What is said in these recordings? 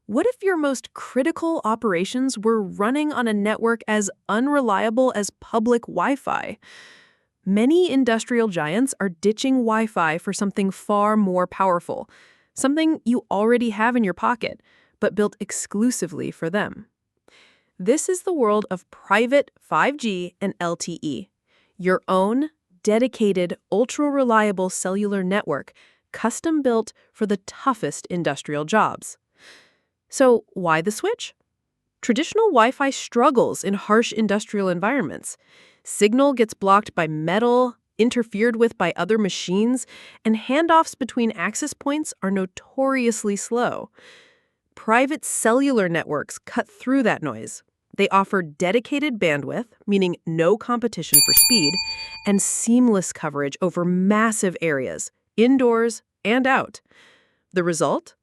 What if your most critical operations were running on a network as unreliable as public Wi-Fi? Many industrial giants are ditching Wi-Fi for something far more powerful, something you already have in your pocket, but built exclusively for them. This is the world of private 5G and LTE, your own dedicated, ultra-reliable cellular network, custom-built for the toughest industrial jobs. So why the switch? Traditional Wi-Fi struggles in harsh industrial environments. Signal gets blocked by metal, interfered with by other machines, and handoffs between access points are notoriously slow. Private cellular networks cut through that noise. They offer dedicated bandwidth, meaning no competition for speed, and seamless coverage over massive areas, indoors and out. The result?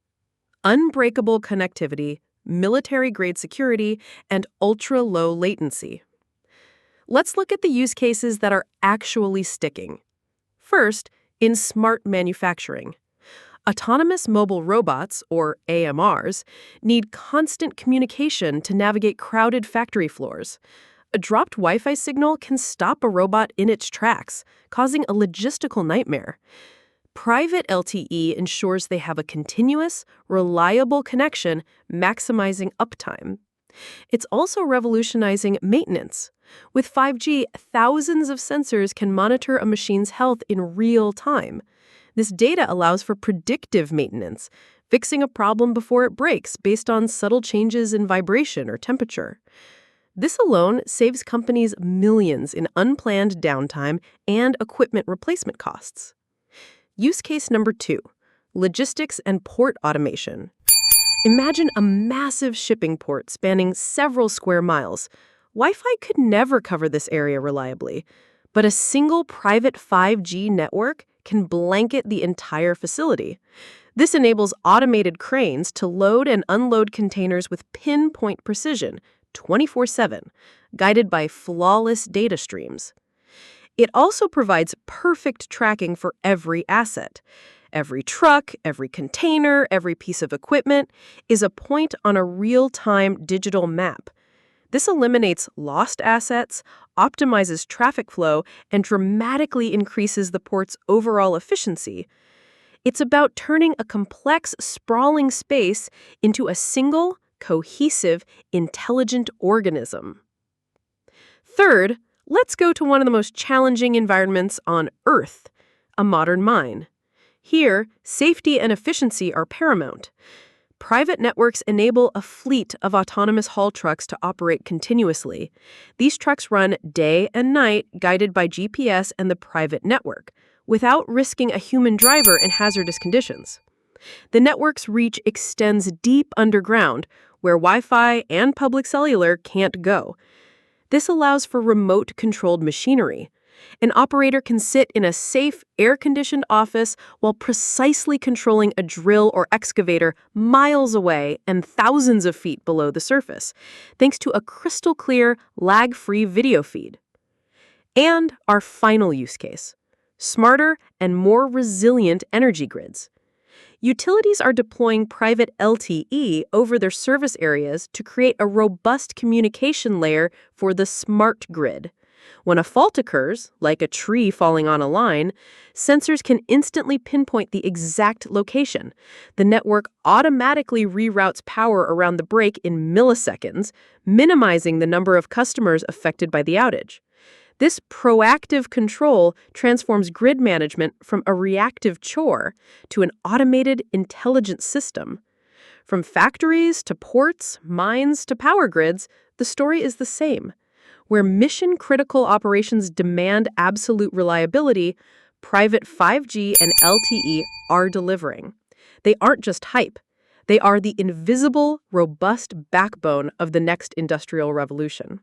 Unbreakable connectivity, military-grade security, and ultra-low latency. Let's look at the use cases that are actually sticking. First, in smart manufacturing. Autonomous mobile robots, or AMRs, need constant communication to navigate crowded factory floors. A dropped Wi-Fi signal can stop a robot in its tracks, causing a logistical nightmare. Private LTE ensures they have a continuous, reliable connection, maximizing uptime. It's also revolutionizing maintenance. With 5G, thousands of sensors can monitor a machine's health in real time. This data allows for predictive maintenance, fixing a problem before it breaks based on subtle changes in vibration or temperature. This alone saves companies millions in unplanned downtime and equipment replacement costs. Use case number 2, logistics and port automation. Imagine a massive shipping port spanning several square miles. Wi-Fi could never cover this area reliably, but a single private 5G network can blanket the entire facility. This enables automated cranes to load and unload containers with pinpoint precision, 24/7, guided by flawless data streams. It also provides perfect tracking for every asset. Every truck, every container, every piece of equipment is a point on a real-time digital map. This eliminates lost assets, optimizes traffic flow, and dramatically increases the port's overall efficiency. It's about turning a complex, sprawling space into a single, cohesive, intelligent organism. Third, let's go to one of the most challenging environments on Earth, a modern mine. Here, safety and efficiency are paramount. Private networks enable a fleet of autonomous haul trucks to operate continuously. These trucks run day and night, guided by GPS and the private network, without risking a human driver in hazardous conditions. The network's reach extends deep underground, where Wi-Fi and public cellular can't go. This allows for remote-controlled machinery. An operator can sit in a safe, air-conditioned office while precisely controlling a drill or excavator miles away and thousands of feet below the surface, thanks to a crystal-clear, lag-free video feed. And our final use case: smarter and more resilient energy grids. Utilities are deploying private LTE over their service areas to create a robust communication layer for the smart grid. When a fault occurs, like a tree falling on a line, sensors can instantly pinpoint the exact location. The network automatically reroutes power around the break in milliseconds, minimizing the number of customers affected by the outage. This proactive control transforms grid management from a reactive chore to an automated, intelligent system. From factories to ports, mines to power grids, the story is the same. Where mission-critical operations demand absolute reliability, private 5G and LTE are delivering. They aren't just hype. They are the invisible, robust backbone of the next industrial revolution.